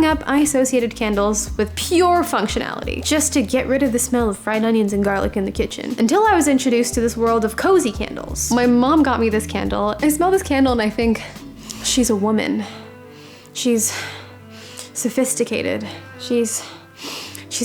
Growing up, I associated candles with pure functionality, just to get rid of the smell of fried onions and garlic in the kitchen, until I was introduced to this world of cozy candles. My mom got me this candle. I smell this candle and I think, she's a woman. She's sophisticated. She's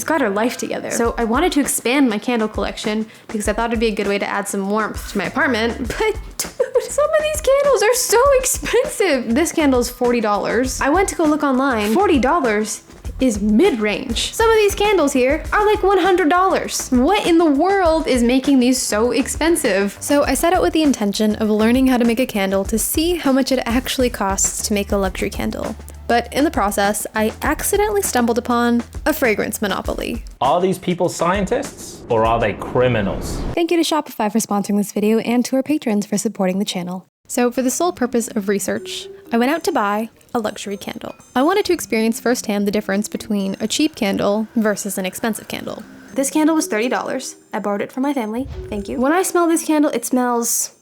got her life together. So I wanted to expand my candle collection because I thought it'd be a good way to add some warmth to my apartment, but dude, some of these candles are so expensive. This candle is $40. I went to go look online. $40 is mid-range. Some of these candles here are like $100. What in the world is making these so expensive? So I set out with the intention of learning how to make a candle to see how much it actually costs to make a luxury candle. But in the process, I accidentally stumbled upon a fragrance monopoly. Are these people scientists or are they criminals? Thank you to Shopify for sponsoring this video and to our patrons for supporting the channel. So for the sole purpose of research, I went out to buy a luxury candle. I wanted to experience firsthand the difference between a cheap candle versus an expensive candle. This candle was $30. I borrowed it from my family. Thank you. When I smell this candle, it smells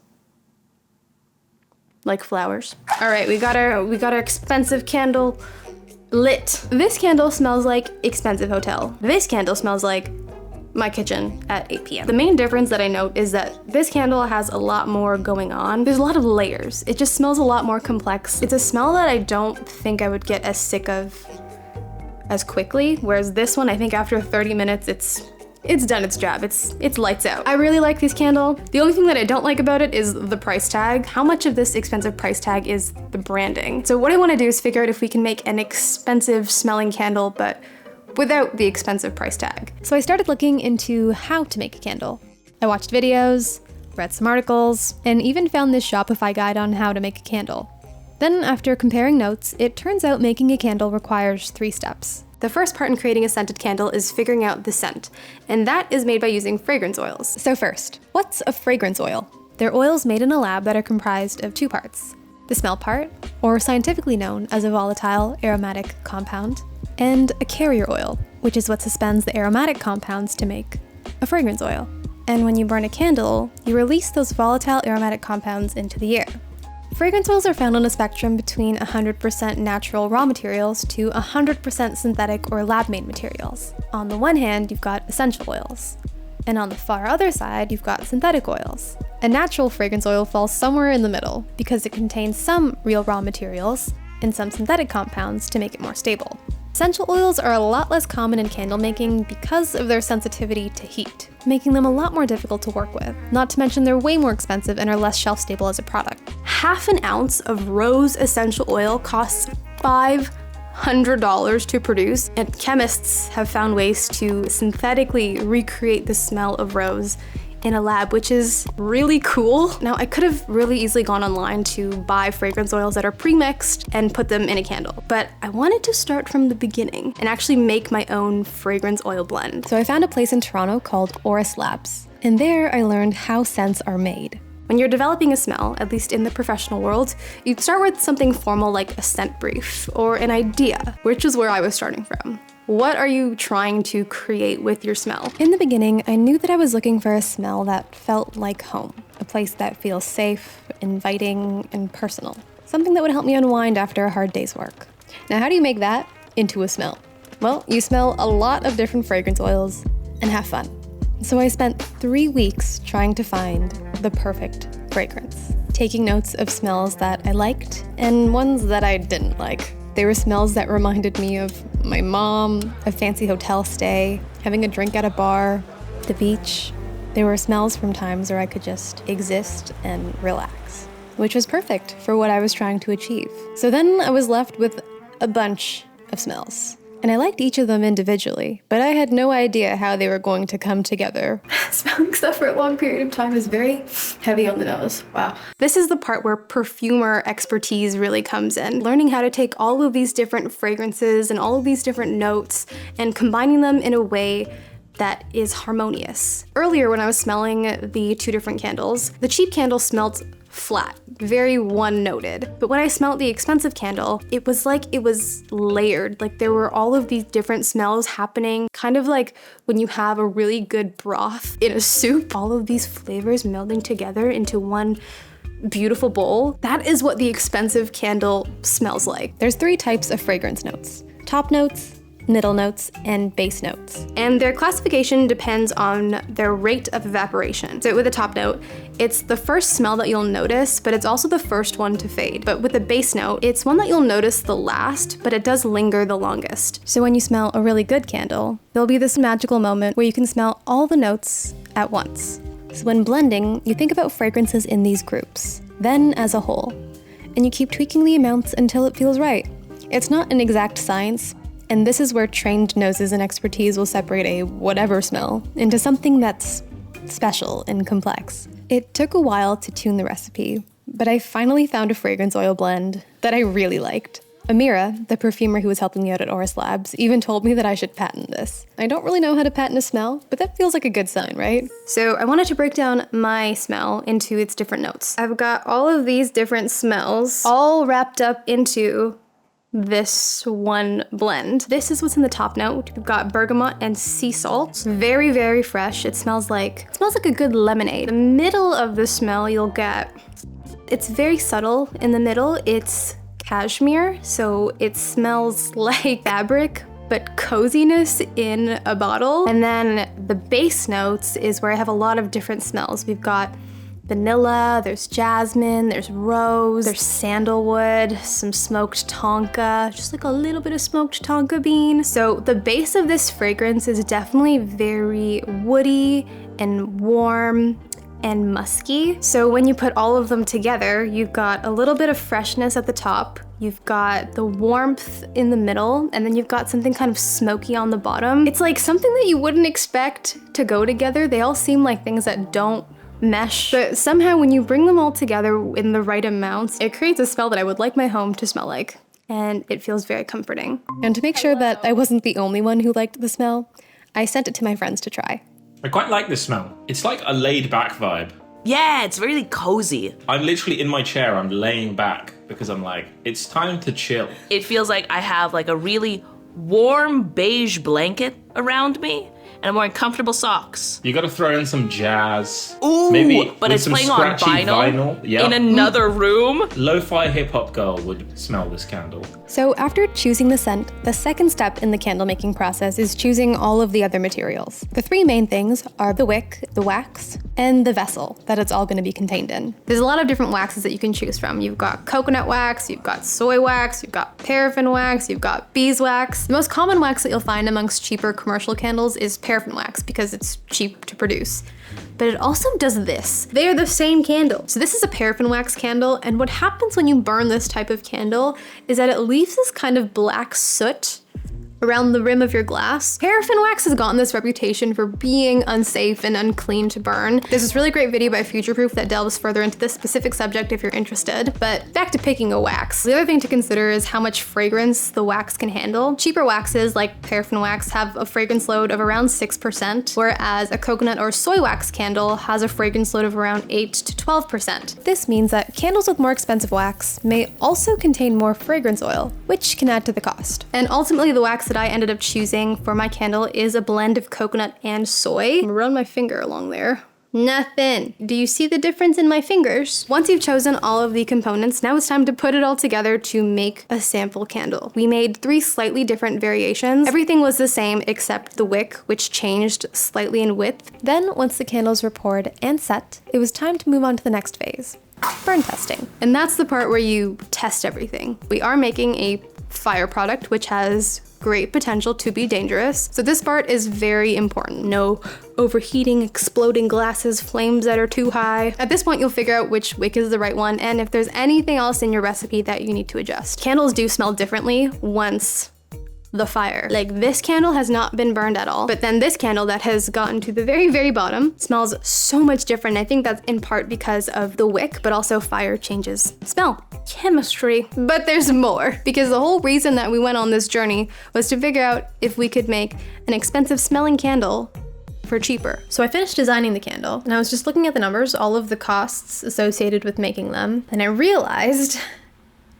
like flowers. All right, we got our expensive candle lit. This candle smells like expensive hotel. This candle smells like my kitchen at 8 p.m. The main difference that I note is that this candle has a lot more going on. There's a lot of layers. It just smells a lot more complex. It's a smell that I don't think I would get as sick of as quickly, whereas this one, I think after 30 minutes, it's done its job. It's lights out. I really like this candle. The only thing that I don't like about it is the price tag. How much of this expensive price tag is the branding? So what I want to do is figure out if we can make an expensive smelling candle, but without the expensive price tag. So I started looking into how to make a candle. I watched videos, read some articles, and even found this Shopify guide on how to make a candle. Then after comparing notes, it turns out making a candle requires 3 steps. The first part in creating a scented candle is figuring out the scent, and that is made by using fragrance oils. So first, what's a fragrance oil? They're oils made in a lab that are comprised of 2 parts. The smell part, or scientifically known as a volatile aromatic compound, and a carrier oil, which is what suspends the aromatic compounds to make a fragrance oil. And when you burn a candle, you release those volatile aromatic compounds into the air. Fragrance oils are found on a spectrum between 100% natural raw materials to 100% synthetic or lab-made materials. On the one hand, you've got essential oils, and on the far other side, you've got synthetic oils. A natural fragrance oil falls somewhere in the middle because it contains some real raw materials and some synthetic compounds to make it more stable. Essential oils are a lot less common in candle making because of their sensitivity to heat, making them a lot more difficult to work with. Not to mention they're way more expensive and are less shelf stable as a product. Half an ounce of rose essential oil costs $500 to produce, and chemists have found ways to synthetically recreate the smell of rose in a lab, which is really cool. Now, I could have really easily gone online to buy fragrance oils that are pre-mixed and put them in a candle, but I wanted to start from the beginning and actually make my own fragrance oil blend. So I found a place in Toronto called Oris Labs, and there I learned how scents are made. When you're developing a smell, at least in the professional world, you'd start with something formal like a scent brief or an idea, which is where I was starting from. What are you trying to create with your smell? In the beginning, I knew that I was looking for a smell that felt like home, a place that feels safe, inviting, and personal. Something that would help me unwind after a hard day's work. Now, how do you make that into a smell? Well, you smell a lot of different fragrance oils and have fun. So I spent 3 weeks trying to find the perfect fragrance, taking notes of smells that I liked and ones that I didn't like. They were smells that reminded me of my mom, a fancy hotel stay, having a drink at a bar, the beach. They were smells from times where I could just exist and relax, which was perfect for what I was trying to achieve. So then I was left with a bunch of smells. And I liked each of them individually, but I had no idea how they were going to come together. Smelling stuff for a long period of time is very heavy on the nose. Wow. This is the part where perfumer expertise really comes in. Learning how to take all of these different fragrances and all of these different notes and combining them in a way that is harmonious. Earlier when I was smelling the 2 different candles, the cheap candle smelled flat, very one-noted. But when I smelled the expensive candle, it was like it was layered. Like there were all of these different smells happening, kind of like when you have a really good broth in a soup, all of these flavors melding together into one beautiful bowl. That is what the expensive candle smells like. There's 3 types of fragrance notes: top notes, middle notes, and base notes. And their classification depends on their rate of evaporation. So with a top note, it's the first smell that you'll notice, but it's also the first one to fade. But with a base note, it's one that you'll notice the last, but it does linger the longest. So when you smell a really good candle, there'll be this magical moment where you can smell all the notes at once. So when blending, you think about fragrances in these groups, then as a whole, and you keep tweaking the amounts until it feels right. It's not an exact science, and this is where trained noses and expertise will separate a whatever smell into something that's special and complex. It took a while to tune the recipe, but I finally found a fragrance oil blend that I really liked. Amira, the perfumer who was helping me out at Oris Labs, even told me that I should patent this. I don't really know how to patent a smell, but that feels like a good sign, right? So I wanted to break down my smell into its different notes. I've got all of these different smells all wrapped up into this one blend. This is what's in the top note. We've got bergamot and sea salt. Very, very fresh. It smells like a good lemonade. The middle of the smell you'll get, it's very subtle. In the middle, it's cashmere, so it smells like fabric, but coziness in a bottle. And then the base notes is where I have a lot of different smells. We've got vanilla, there's jasmine, there's rose, there's sandalwood, some smoked tonka, just like a little bit of smoked tonka bean. So the base of this fragrance is definitely very woody and warm and musky. So when you put all of them together, you've got a little bit of freshness at the top, you've got the warmth in the middle, and then you've got something kind of smoky on the bottom. It's like something that you wouldn't expect to go together. They all seem like things that don't mesh, but somehow when you bring them all together in the right amounts, it creates a smell that I would like my home to smell like, and it feels very comforting. And to make sure that I wasn't the only one who liked the smell, I sent it to my friends to try. I quite like this smell. It's like a laid back vibe. Yeah, it's really cozy. I'm literally in my chair, I'm laying back because I'm like, it's time to chill. It feels like I have like a really warm beige blanket around me, and I'm wearing comfortable socks. You gotta throw in some jazz. Ooh, maybe but it's some playing on vinyl Yeah. in another room. Lo-fi hip-hop girl would smell this candle. So after choosing the scent, the second step in the candle making process is choosing all of the other materials. The three main things are the wick, the wax, and the vessel that it's all gonna be contained in. There's a lot of different waxes that you can choose from. You've got coconut wax, you've got soy wax, you've got paraffin wax, you've got beeswax. The most common wax that you'll find amongst cheaper commercial candles is paraffin wax because it's cheap to produce. But it also does this. They are the same candle. So this is a paraffin wax candle, and what happens when you burn this type of candle is that it leaves this kind of black soot around the rim of your glass. Paraffin wax has gotten this reputation for being unsafe and unclean to burn. There's this really great video by Future Proof that delves further into this specific subject if you're interested. But back to picking a wax. The other thing to consider is how much fragrance the wax can handle. Cheaper waxes like paraffin wax have a fragrance load of around 6%, whereas a coconut or soy wax candle has a fragrance load of around 8 to 12%. This means that candles with more expensive wax may also contain more fragrance oil, which can add to the cost. And ultimately the wax that I ended up choosing for my candle is a blend of coconut and soy. I'm gonna run my finger along there. Nothing. Do you see the difference in my fingers? Once you've chosen all of the components, now it's time to put it all together to make a sample candle. We made 3 slightly different variations. Everything was the same except the wick, which changed slightly in width. Then, once the candles were poured and set, it was time to move on to the next phase, burn testing. And that's the part where you test everything. We are making a fire product, which has great potential to be dangerous. So this part is very important. No overheating, exploding glasses, flames that are too high. At this point, you'll figure out which wick is the right one and if there's anything else in your recipe that you need to adjust. Candles do smell differently once the fire. Like this candle has not been burned at all, but then this candle that has gotten to the very, very bottom smells so much different. I think that's in part because of the wick, but also fire changes smell. Chemistry. But there's more, because the whole reason that we went on this journey was to figure out if we could make an expensive smelling candle for cheaper. So I finished designing the candle and I was just looking at the numbers, all of the costs associated with making them, and I realized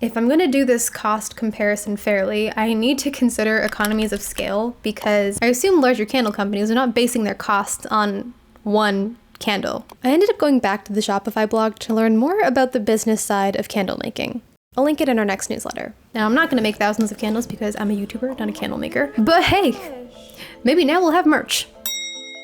if I'm gonna do this cost comparison fairly, I need to consider economies of scale, because I assume larger candle companies are not basing their costs on one candle. I ended up going back to the Shopify blog to learn more about the business side of candle making. I'll link it in our next newsletter. Now, I'm not gonna make thousands of candles because I'm a YouTuber, not a candle maker, but hey, maybe now we'll have merch.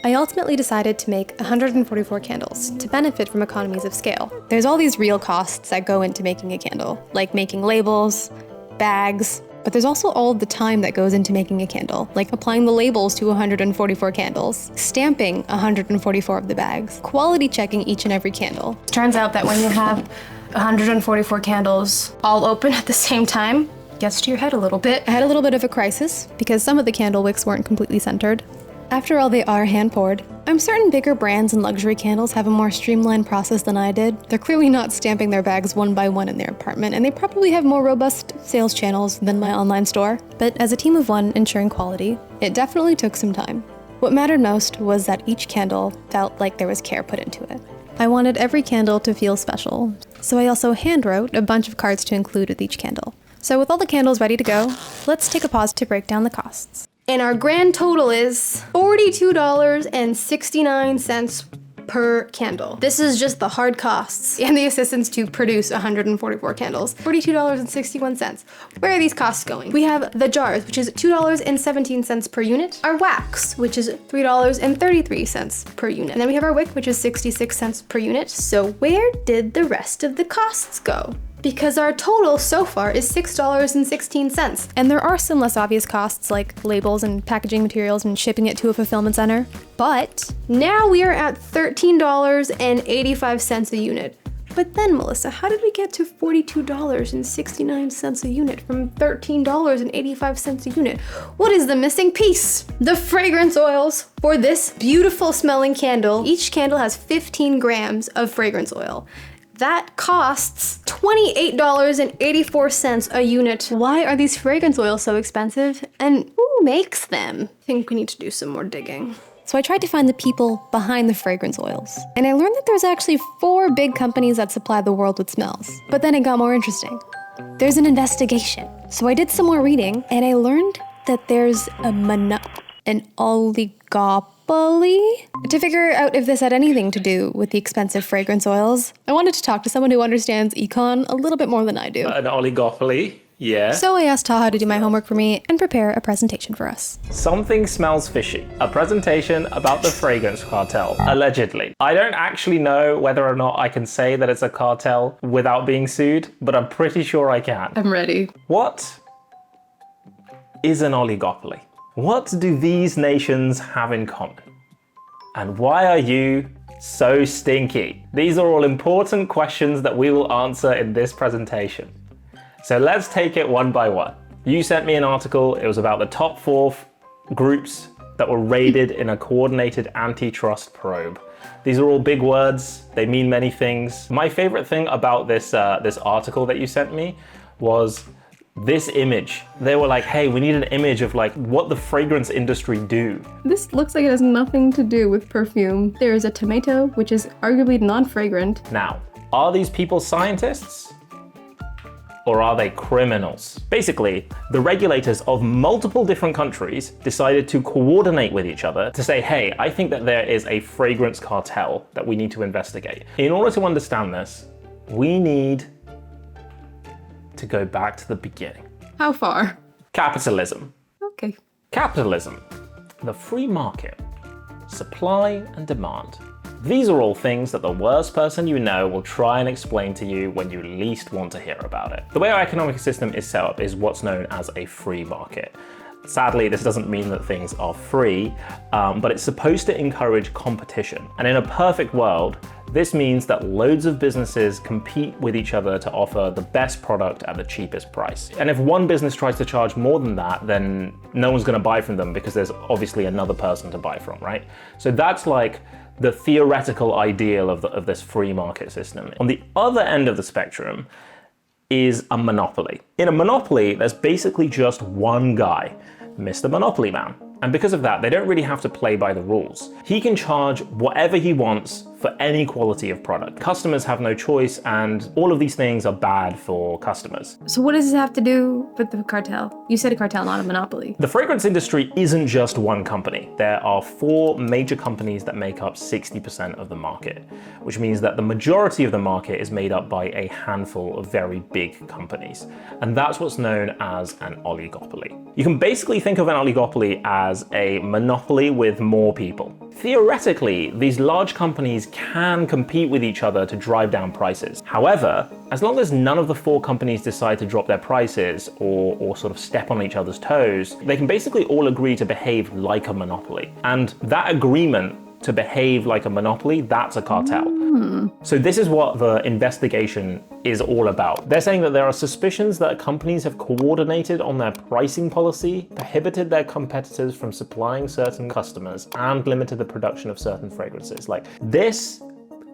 I ultimately decided to make 144 candles to benefit from economies of scale. There's all these real costs that go into making a candle, like making labels, bags, but there's also all of the time that goes into making a candle, like applying the labels to 144 candles, stamping 144 of the bags, quality checking each and every candle. Turns out that when you have 144 candles all open at the same time, it gets to your head a little bit. I had a little bit of a crisis because some of the candle wicks weren't completely centered. After all, they are hand-poured. I'm certain bigger brands and luxury candles have a more streamlined process than I did. They're clearly not stamping their bags one by one in their apartment, and they probably have more robust sales channels than my online store. But as a team of one ensuring quality, it definitely took some time. What mattered most was that each candle felt like there was care put into it. I wanted every candle to feel special, so I also hand-wrote a bunch of cards to include with each candle. So with all the candles ready to go, let's take a pause to break down the costs. And our grand total is $42.69 per candle. This is just the hard costs and the assistance to produce 144 candles. $42.61. Where are these costs going? We have the jars, which is $2.17 per unit. Our wax, which is $3.33 per unit. And then we have our wick, which is 66 cents per unit. So where did the rest of the costs go? Because our total so far is $6.16. And there are some less obvious costs like labels and packaging materials and shipping it to a fulfillment center. But now we are at $13.85 a unit. But then, Melissa, how did we get to $42.69 a unit from $13.85 a unit? What is the missing piece? The fragrance oils for this beautiful smelling candle. Each candle has 15 grams of fragrance oil. That costs $28.84 a unit. Why are these fragrance oils so expensive? And who makes them? I think we need to do some more digging. So I tried to find the people behind the fragrance oils. And I learned that there's actually 4 big companies that supply the world with smells. But then it got more interesting. There's an investigation. So I did some more reading and I learned that there's an oligopoly. To figure out if this had anything to do with the expensive fragrance oils, I wanted to talk to someone who understands econ a little bit more than I do. An oligopoly, yeah. So I asked Taha to do my homework for me and prepare a presentation for us. Something smells fishy. A presentation about the fragrance cartel, allegedly. I don't actually know whether or not I can say that it's a cartel without being sued, but I'm pretty sure I can. I'm ready. What is an oligopoly? What do these nations have in common? And why are you so stinky? These are all important questions that we will answer in this presentation. So let's take it one by one. You sent me an article. It was about the top 4 groups that were raided in a coordinated antitrust probe. These are all big words. They mean many things. My favorite thing about this article that you sent me was this image. They were like, hey, we need an image of like what the fragrance industry do. This looks like it has nothing to do with perfume. There is a tomato, which is arguably non-fragrant. Now, are these people scientists? Or are they criminals? Basically, the regulators of multiple different countries decided to coordinate with each other to say, hey, I think that there is a fragrance cartel that we need to investigate. In order to understand this, we need to go back to the beginning. How far? Capitalism. Okay. Capitalism, the free market, supply and demand. These are all things that the worst person you know will try and explain to you when you least want to hear about it. The way our economic system is set up is what's known as a free market. Sadly, this doesn't mean that things are free, but it's supposed to encourage competition. And in a perfect world, this means that loads of businesses compete with each other to offer the best product at the cheapest price. And if one business tries to charge more than that, then no one's gonna buy from them because there's obviously another person to buy from, right? So that's like the theoretical ideal of this free market system. On the other end of the spectrum is a monopoly. In a monopoly, there's basically just one guy, Mr. Monopoly Man. And because of that, they don't really have to play by the rules. He can charge whatever he wants for for any quality of product. Customers have no choice, and all of these things are bad for customers. So what does this have to do with the cartel? You said a cartel, not a monopoly. The fragrance industry isn't just one company. There are 4 major companies that make up 60% of the market, which means that the majority of the market is made up by a handful of very big companies. And that's what's known as an oligopoly. You can basically think of an oligopoly as a monopoly with more people. Theoretically, these large companies can compete with each other to drive down prices. However, as long as none of the 4 companies decide to drop their prices or sort of step on each other's toes, they can basically all agree to behave like a monopoly. And that agreement to behave like a monopoly, that's a cartel. So this is what the investigation is all about. They're saying that there are suspicions that companies have coordinated on their pricing policy, prohibited their competitors from supplying certain customers, and limited the production of certain fragrances. Like, this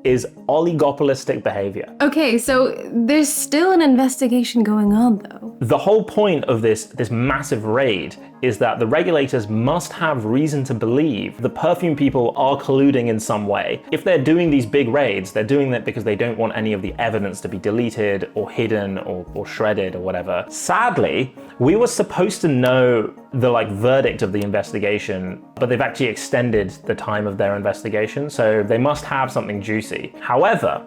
is oligopolistic behavior. Okay, so there's still an investigation going on though. The whole point of this massive raid is that the regulators must have reason to believe the perfume people are colluding in some way. If they're doing these big raids, they're doing that because they don't want any of the evidence to be deleted or hidden or shredded or whatever. Sadly, we were supposed to know the verdict of the investigation, but they've actually extended the time of their investigation, so they must have something juicy. However,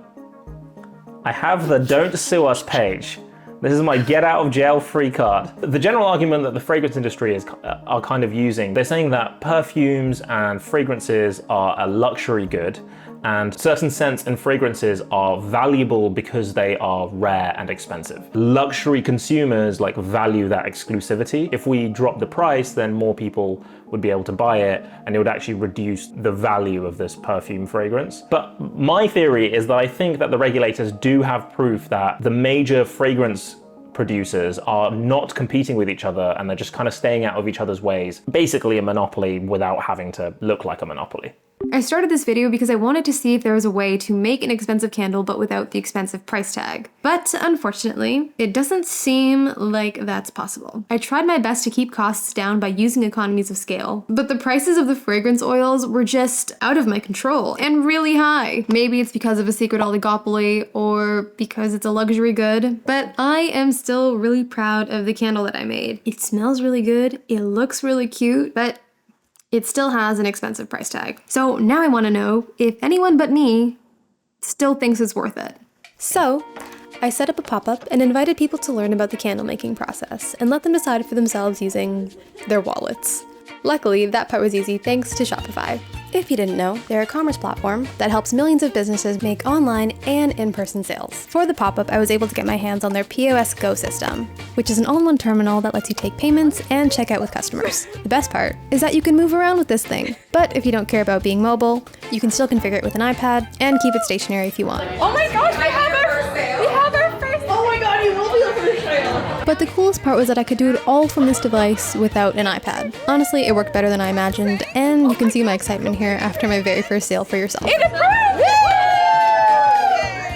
I have the Don't Sue Us page. This is my get out of jail free card. The general argument that the fragrance industry are kind of using, they're saying that perfumes and fragrances are a luxury good, and certain scents and fragrances are valuable because they are rare and expensive. Luxury consumers value that exclusivity. If we drop the price, then more people would be able to buy it, and it would actually reduce the value of this perfume fragrance. But my theory is that I think that the regulators do have proof that the major fragrance producers are not competing with each other, and they're just kind of staying out of each other's ways. Basically a monopoly without having to look like a monopoly. I started this video because I wanted to see if there was a way to make an expensive candle but without the expensive price tag. But unfortunately, it doesn't seem like that's possible. I tried my best to keep costs down by using economies of scale, but the prices of the fragrance oils were just out of my control and really high. Maybe it's because of a secret oligopoly or because it's a luxury good, but I am still really proud of the candle that I made. It smells really good, it looks really cute, but it still has an expensive price tag. So now I want to know if anyone but me still thinks it's worth it. So I set up a pop-up and invited people to learn about the candle making process and let them decide for themselves using their wallets. Luckily, that part was easy thanks to Shopify. If you didn't know, they're a commerce platform that helps millions of businesses make online and in-person sales. For the pop-up, I was able to get my hands on their POS Go system, which is an all-in-one terminal that lets you take payments and check out with customers. The best part is that you can move around with this thing. But if you don't care about being mobile, you can still configure it with an iPad and keep it stationary if you want. Oh my gosh, we have our first sale! Oh my god, it will be our first sale! But the coolest part was that I could do it all from this device without an iPad. Honestly, it worked better than I imagined, and you can see my excitement here after my very first sale for yourself. It approved!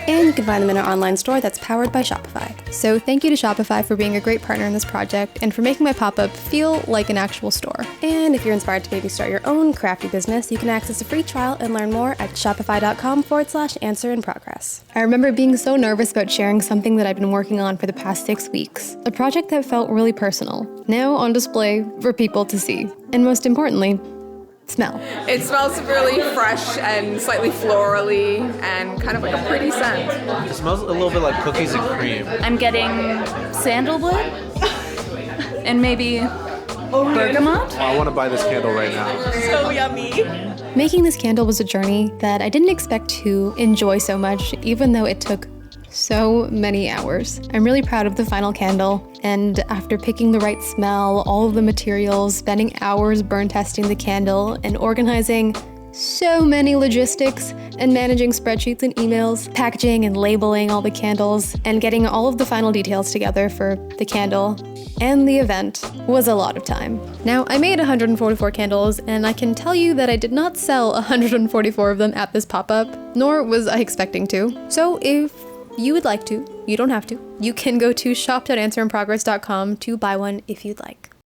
And you can find them in our online store that's powered by Shopify. So thank you to Shopify for being a great partner in this project and for making my pop-up feel like an actual store. And if you're inspired to maybe start your own crafty business, you can access a free trial and learn more at shopify.com/answerinprogress. I remember being so nervous about sharing something that I've been working on for the past 6 weeks. A project that felt really personal, now on display for people to see. And most importantly, smell. It smells really fresh and slightly florally and kind of like a pretty scent. It smells a little bit like cookies and cream. I'm getting sandalwood and maybe bergamot. I want to buy this candle right now. So yummy. Making this candle was a journey that I didn't expect to enjoy so much, even though it took so many hours. I'm really proud of the final candle, and after picking the right smell, all of the materials, spending hours burn testing the candle, and organizing so many logistics, and managing spreadsheets and emails, packaging and labeling all the candles, and getting all of the final details together for the candle and the event was a lot of time. Now, I made 144 candles, and I can tell you that I did not sell 144 of them at this pop-up, nor was I expecting to. So if you would like to, you don't have to, you can go to shop.answerinprogress.com to buy one if you'd like.